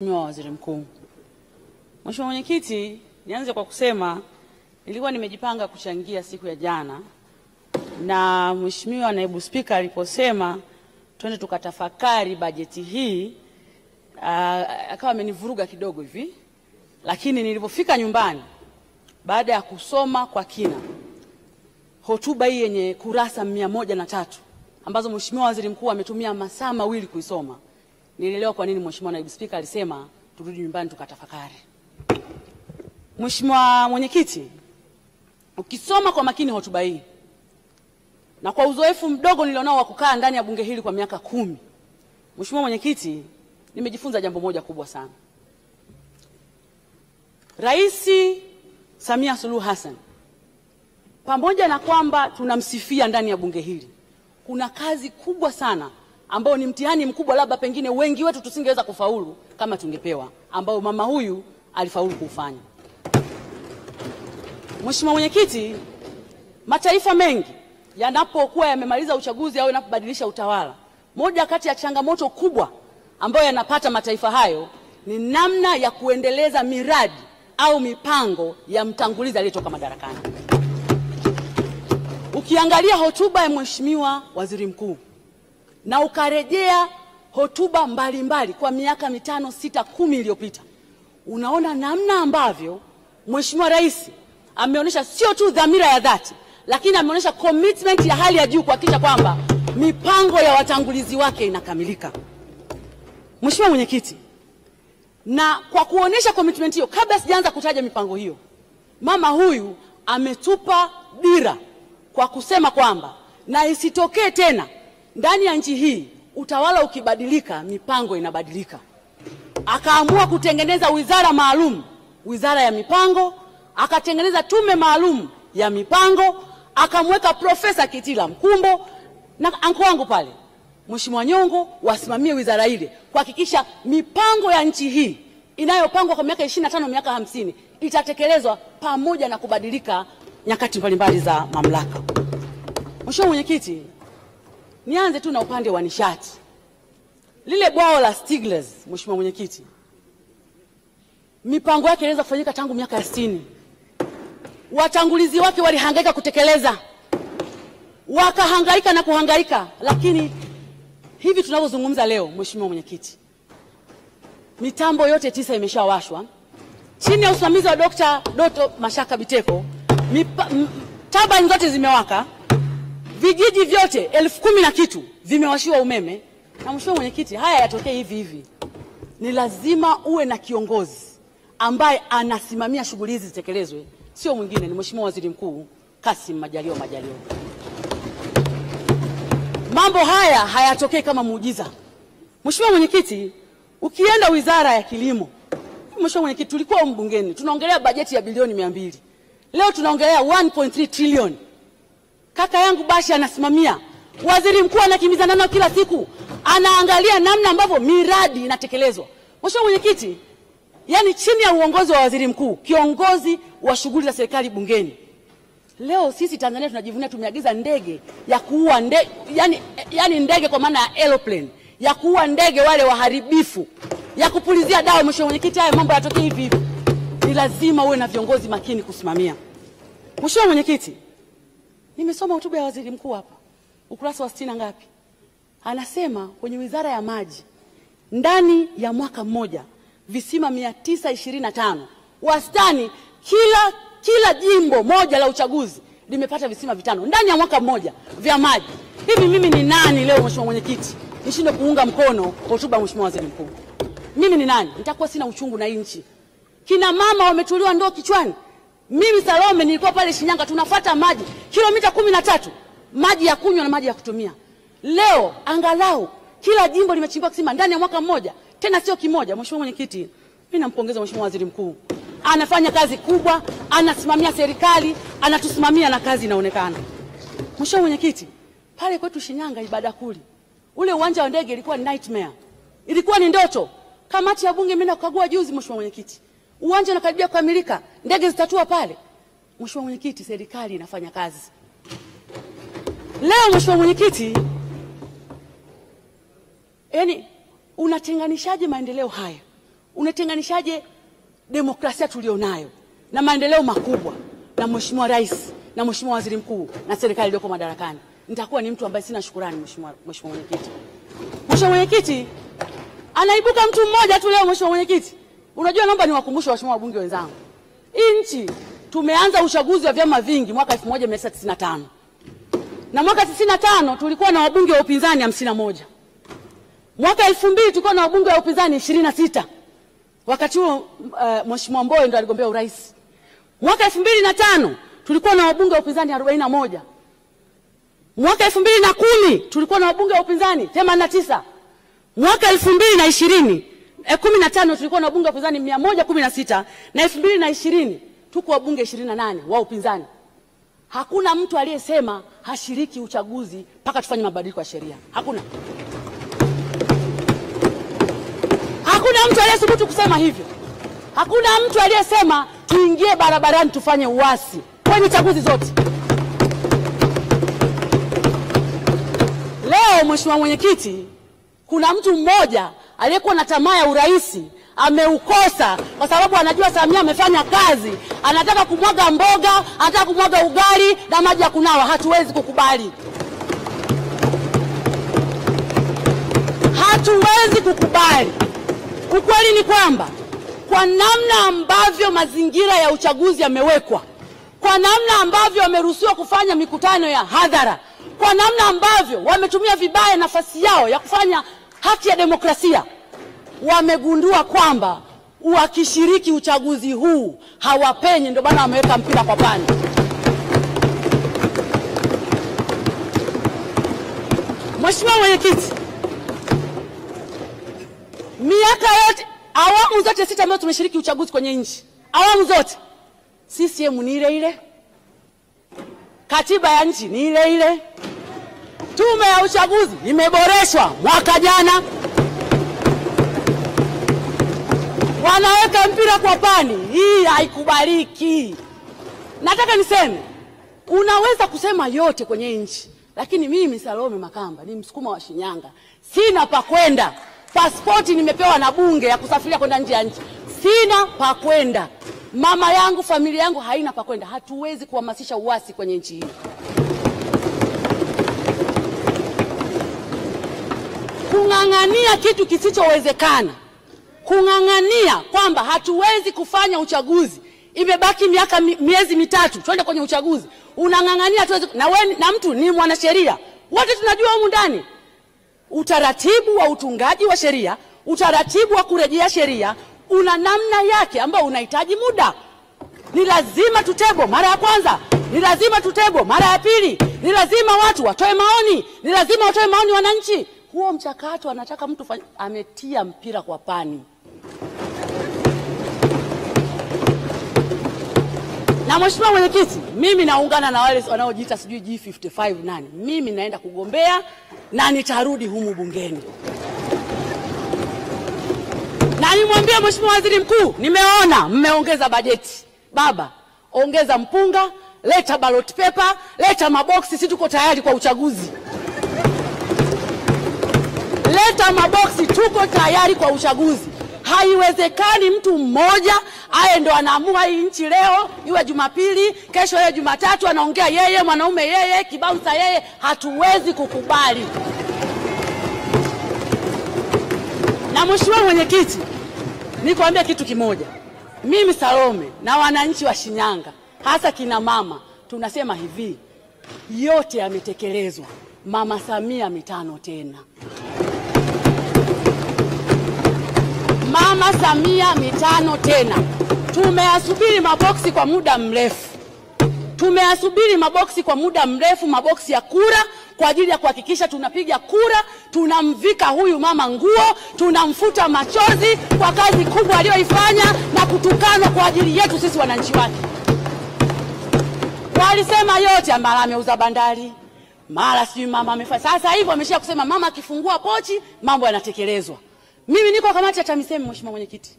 Mheshimiwa Waziri Mkuu. Mheshimiwa Mwenyekiti, nianze kwa kusema nilikuwa nimejipanga kuchangia siku ya jana, na Mheshimiwa Naibu Spika aliposema twende tukatafakari bajeti hii akawa amenivuruga kidogo hivi, lakini nilipofika nyumbani baada ya kusoma kwa kina hotuba hii yenye kurasa 103 ambazo Mheshimiwa Waziri Mkuu ametumia masaa mawili kuisoma, nilielewa kwa nini Mheshimiwa Naibu Spika alisema turudi nyumbani tukatafakari. Mheshimiwa Mwenyekiti, ukisoma kwa makini hotuba hii na kwa uzoefu mdogo nilionao wa kukaa ndani ya bunge hili kwa miaka 10, Mheshimiwa Mwenyekiti, nimejifunza jambo moja kubwa sana. Rais Samia Suluhu Hassan, pamoja na kwamba tunamsifia ndani ya bunge hili, kuna kazi kubwa sana ambao ni mtihani mkubwa, labda pengine wengi wetu tusingeweza kufaulu kama tungepewa, ambao mama huyu alifaulu kufanya. Mheshimiwa Mwenyekiti, mataifa mengi yanapokuwa yamemaliza uchaguzi au yanapobadilisha utawala, moja kati ya changamoto kubwa ambayo yanapata mataifa hayo ni namna ya kuendeleza miradi au mipango ya mtangulizi aliyetoka madarakani. Ukiangalia hotuba ya Mheshimiwa Waziri Mkuu na ukarejea hotuba mbalimbali kwa miaka 5, 6, 10 iliyopita, unaona namna ambavyo Mheshimiwa Rais ameonyesha sio tu dhamira ya dhati, lakini ameonyesha commitment ya hali ya juu kuhakikisha kwamba mipango ya watangulizi wake inakamilika. Mheshimiwa Mwenyekiti, na kwa kuonyesha commitment hiyo, kabla sijaanza kutaja mipango hiyo, mama huyu ametupa dira kwa kusema kwamba na isitokee tena ndani ya nchi hii utawala ukibadilika mipango inabadilika. Akaamua kutengeneza wizara maalum, wizara ya mipango, akatengeneza tume maalum ya mipango, akamweka Profesa Kitila Mkumbo na anko wangu pale Mheshimiwa Nyongo wasimamie wizara ile kuhakikisha mipango ya nchi hii inayopangwa kwa miaka 25, miaka 50 itatekelezwa pamoja na kubadilika nyakati mbalimbali za mamlaka. Mheshimiwa Mwenyekiti, nianze tu na upande wa nishati. Lile bwao la Stiglitz, Mheshimiwa Mwenyekiti, mipango yake ilianza kufanyika tangu miaka 60. Watangulizi wake walihangaika kutekeleza, wakahangaika na kuhangaika, lakini hivi tunavyozungumza leo, Mheshimiwa Mwenyekiti, mitambo yote 9 imeshawashwa chini ya usimamizi wa Dr. Doto Mashaka Biteko. Turbine zote zimewaka, vijiji vyote 10,000 na kitu vimewashiwa umeme. Na Mheshimiwa Mwenyekiti, haya yatokee hivi hivi, ni lazima uwe na kiongozi ambaye anasimamia shughuli hizi zitekelezwe, sio mwingine, ni Mheshimiwa Waziri Mkuu Kassim Majaliwa. Mambo haya hayatokei kama muujiza. Mheshimiwa Mwenyekiti, ukienda Wizara ya Kilimo, Mheshimiwa Mwenyekiti, tulikuwa mbungeni tunaongelea bajeti ya bilioni 200. Leo tunaongelea 1.3 trillion. Kaka yangu Bashi anasimamia, Waziri Mkuu anakimbizana nao kila siku, anaangalia namna ambavyo miradi inatekelezwa. Mheshimiwa Mwenyekiti, yani chini ya uongozi wa Waziri Mkuu, kiongozi wa shughuli za serikali bungeni, leo sisi Tanzania tunajivunia tumeagiza ndege ya kuua yani ndege kwa maana ya aeroplane ya kuua ndege wale waharibifu, ya kupulizia dawa. Mheshimiwa Mwenyekiti, haya mambo yatokee hivi hivi, ni lazima uwe na viongozi makini kusimamia. Mheshimiwa Mwenyekiti, nimesoma hotuba ya Waziri Mkuu hapa, ukurasa wa 60 ngapi, anasema kwenye Wizara ya Maji ndani ya mwaka mmoja visima 925, wastani kila jimbo moja la uchaguzi limepata visima 5 ndani ya mwaka mmoja vya maji. Hivi mimi ni nani leo Mheshimiwa Mwenyekiti nishinde kuunga mkono hotuba Mheshimiwa Waziri Mkuu? Mimi ni nani? Nitakuwa sina uchungu na nchi. Kina mama wametuliwa ndoo kichwani. Mimi Salome nilikuwa pale Shinyanga, tunafuata maji kilomita 13, maji ya kunywa na maji ya kutumia. Leo angalau kila jimbo limechimba kisima ndani ya mwaka mmoja, tena sio kimoja. Mheshimiwa Mwenyekiti, mimi nampongeza Mheshimiwa Waziri Mkuu, anafanya kazi kubwa, anasimamia serikali, anatusimamia na kazi inaonekana. Mheshimiwa Mwenyekiti, pale kwetu Shinyanga Ibadakuli, ule uwanja wa ndege ilikuwa nightmare, ilikuwa ni ndoto. Kamati ya bunge imeenda kukagua juzi Mheshimiwa Mwenyekiti, uwanja unakaribia kukamilika, ndege zitatua pale. Mheshimiwa Mwenyekiti, serikali inafanya kazi. Leo Mheshimiwa Mwenyekiti, yani unatenganishaje maendeleo haya? unatenganishaje demokrasia tulionayo na maendeleo makubwa na Mheshimiwa Rais na Mheshimiwa Waziri Mkuu na serikali iliyoko madarakani? Nitakuwa ni mtu ambaye sina shukrani. Mheshimiwa Mwenyekiti, Mheshimiwa Mwenyekiti, anaibuka mtu mmoja tu leo. Mheshimiwa Mwenyekiti, unajua, naomba niwakumbushe waheshimiwa wabunge wenzangu, hii nchi tumeanza uchaguzi wa vyama vingi mwaka 1995 na mwaka 95 tulikuwa na wabunge wa upinzani 51. Mwaka 2000 tulikuwa na wabunge wa upinzani 26. Wakati huo Mheshimiwa Mbowe ndo aligombea urais. Mwaka 2005 tulikuwa na wabunge wa upinzani 41. Mwaka 2010 tulikuwa na wabunge wa upinzani 89. Mwaka 2015 tulikuwa na wabunge wa upinzani 116 na 2020 tuko wabunge 28 wa upinzani. Hakuna mtu aliyesema hashiriki uchaguzi mpaka tufanye mabadiliko ya sheria. Hakuna. Hakuna mtu aliyethubutu kusema hivyo. Hakuna mtu aliyesema tuingie barabarani tufanye uasi kwenye chaguzi zote. Leo Mheshimiwa Mwenyekiti, kuna mtu mmoja aliyekuwa na tamaa ya urais ameukosa kwa sababu anajua Samia amefanya kazi, anataka kumwaga mboga, anataka kumwaga ugali na maji ya kunawa. Hatuwezi kukubali. Hatuwezi kukubali. Ukweli ni kwamba kwa namna ambavyo mazingira ya uchaguzi yamewekwa, kwa namna ambavyo wameruhusiwa kufanya mikutano ya hadhara, kwa namna ambavyo wametumia vibaya nafasi yao ya kufanya haki ya demokrasia, wamegundua kwamba wakishiriki uchaguzi huu hawapenyi, ndio bana wameweka mpira kwa pani. Mheshimiwa Mwenyekiti, miaka yote, awamu zote 6 ambazo tumeshiriki uchaguzi kwenye nchi, awamu zote CCM ni ile ile, katiba ya nchi ni ile ile, tume ya uchaguzi imeboreshwa mwaka jana. Wanaweka mpira kwa pani. Hii haikubaliki. Nataka niseme, unaweza kusema yote kwenye nchi, lakini mimi Salome Makamba ni Msukuma wa Shinyanga, sina pa kwenda. Pasipoti nimepewa na bunge ya kusafiria kwenda nje ya nchi, sina pa kwenda. Mama yangu, familia yangu haina pa kwenda. Hatuwezi kuhamasisha uasi kwenye nchi hii. Kung'ang'ania kitu kisichowezekana, kung'ang'ania kwamba hatuwezi kufanya uchaguzi, imebaki miezi mitatu twende kwenye uchaguzi, unang'ang'ania hatuwezi. Na wewe na mtu ni mwanasheria, wote tunajua humu ndani utaratibu wa utungaji wa sheria, utaratibu wa kurejea sheria una namna yake ambao unahitaji muda. Ni lazima tutebo mara ya kwanza, ni lazima tutebo mara ya pili, ni lazima watu watoe maoni, ni lazima watoe maoni wananchi. Huo mchakato anataka mtu ametia mpira kwa pani. Na Mheshimiwa Mwenyekiti, mimi naungana na wale wanaojiita sijui G55 nani. Mimi naenda kugombea na nitarudi humu bungeni. Na nimwambie Mheshimiwa Waziri Mkuu, nimeona mmeongeza bajeti. Baba, ongeza mpunga, leta ballot paper, leta maboksi, sisi tuko tayari kwa uchaguzi. Leta maboksi, tuko tayari kwa uchaguzi. Haiwezekani mtu mmoja aye ndo anaamua hii nchi leo, iwe Jumapili, kesho iwe Jumatatu, anaongea yeye, mwanaume yeye, kibaunsa yeye. Hatuwezi kukubali. Na Mheshimiwa Mwenyekiti, nikwambia kitu kimoja. Mimi Salome na wananchi wa Shinyanga, hasa kina mama, tunasema hivi, yote yametekelezwa. Mama Samia mitano tena. Mama Samia mitano tena. Tumeyasubiri maboksi kwa muda mrefu. Tumeyasubiri maboksi kwa muda mrefu, maboksi ya kura kwa ajili ya kuhakikisha tunapiga kura, tunamvika huyu mama nguo, tunamfuta machozi kwa kazi kubwa aliyoifanya na kutukanwa kwa ajili yetu sisi wananchi wake. Walisema yote, mara ameuza bandari, mara sijui mama amefanya. Sasa hivi wameshia kusema mama akifungua pochi mambo yanatekelezwa. Mimi niko kamati ya TAMISEMI, Mheshimiwa Mwenyekiti.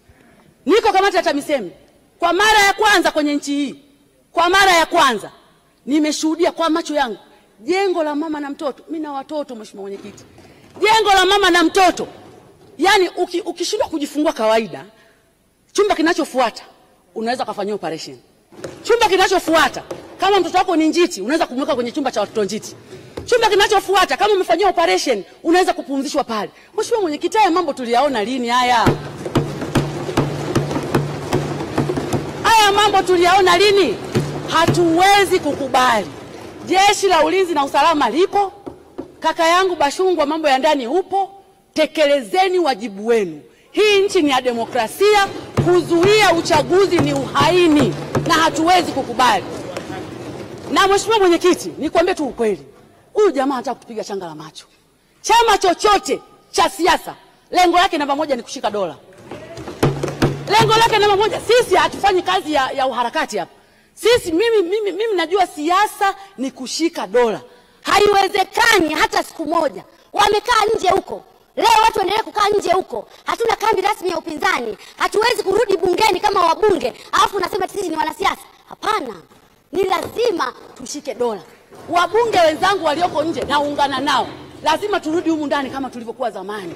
Niko kamati ya TAMISEMI. Kwa mara ya kwanza kwenye nchi hii, kwa mara ya kwanza nimeshuhudia kwa macho yangu jengo la mama na mtoto. Mimi na watoto, Mheshimiwa Mwenyekiti. Jengo la mama na mtoto. Yaani ukishindwa kujifungua kawaida, Chumba kinachofuata unaweza kufanyia operation. Chumba kinachofuata kama mtoto wako ni njiti, unaweza kumweka kwenye chumba cha watoto njiti. Chumba kinachofuata kama umefanyia operation, unaweza kupumzishwa pale. Mheshimiwa Mwenyekiti, haya mambo tuliyaona lini haya? Haya mambo tuliyaona lini? Hatuwezi kukubali. Jeshi la Ulinzi na Usalama lipo. Kaka yangu Bashungwa, mambo ya ndani upo. Tekelezeni wajibu wenu. Hii nchi ni ya demokrasia. Kuzuia uchaguzi ni uhaini na hatuwezi kukubali. Na Mheshimiwa Mwenyekiti, nikwambie tu ukweli. Huyu jamaa anataka kutupiga changa la macho. Chama chochote cha siasa lengo lake namba moja ni kushika dola. Lengo lake namba moja. Sisi hatufanyi kazi ya uharakati hapa. Sisi mimi najua siasa ni kushika dola. Haiwezekani hata siku moja. Wamekaa nje huko. Leo watu waendelee kukaa nje huko. Hatuna kambi rasmi ya upinzani. Hatuwezi kurudi bungeni kama wabunge. Alafu unasema sisi ni wanasiasa. Hapana. Ni lazima tushike dola. Wabunge wenzangu walioko nje naungana nao. Lazima turudi humu ndani kama tulivyokuwa zamani.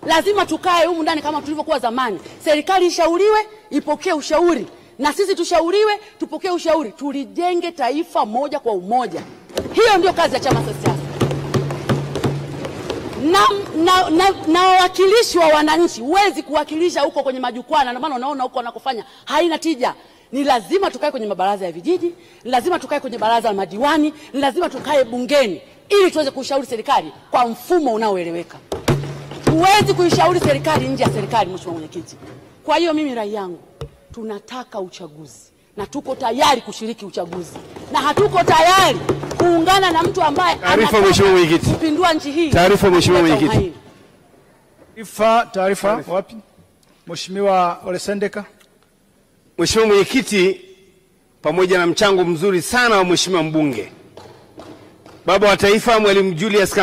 Lazima tukae humu ndani kama tulivyokuwa zamani. Serikali ishauriwe, ipokee ushauri. Na sisi tushauriwe, tupokee ushauri. Tulijenge taifa moja kwa umoja. Hiyo ndio kazi ya chama cha siasa. Na wawakilishi wa wananchi, huwezi kuwakilisha huko kwenye majukwaa, na maana unaona huko wanakofanya haina tija. Ni lazima tukae kwenye mabaraza ya vijiji, ni lazima tukae kwenye baraza la madiwani, ni lazima tukae bungeni ili tuweze kushauri serikali kwa mfumo unaoeleweka. Huwezi kuishauri serikali nje ya serikali, Mheshimiwa Mwenyekiti. Kwa hiyo mimi rai yangu, tunataka uchaguzi na tuko tayari kushiriki uchaguzi, na hatuko tayari kuungana na mtu ambaye kupindua nchi hii. Taarifa Mheshimiwa Mwenyekiti. Taarifa wapi? Mheshimiwa Ole Sendeka. Mheshimiwa Mwenyekiti, pamoja na mchango mzuri sana wa Mheshimiwa mbunge, baba wa taifa Mwalimu Julius